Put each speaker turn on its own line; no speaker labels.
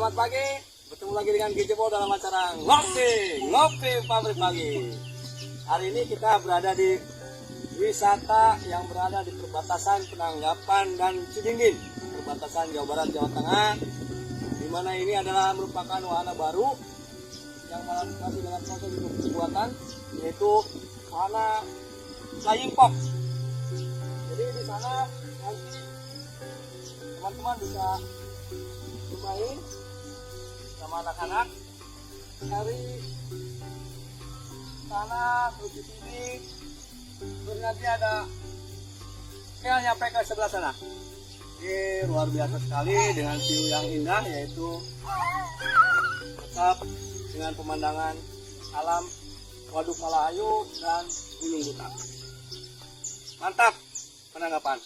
selamat pagi. Bertemu lagi dengan Gijebo dalam acara Ngopi Pabrik Pagi. Hari ini kita berada di wisata yang berada di perbatasan Penanggapan dan Cidinggin, perbatasan Jawa Barat Jawa Tengah, di mana ini adalah merupakan wahana baru yang masih dalam proses pembuatan, yaitu wahana flying fox. Jadi di sana nanti teman-teman bisa bermain sama anak-anak dari sana terus di sini, terus nanti ada yang nyampe ke sebelah sana. Ini luar biasa sekali dengan view yang indah, yaitu tetap dengan pemandangan alam Waduk Malayu dan Gunung Butak. Mantap Penanggapan.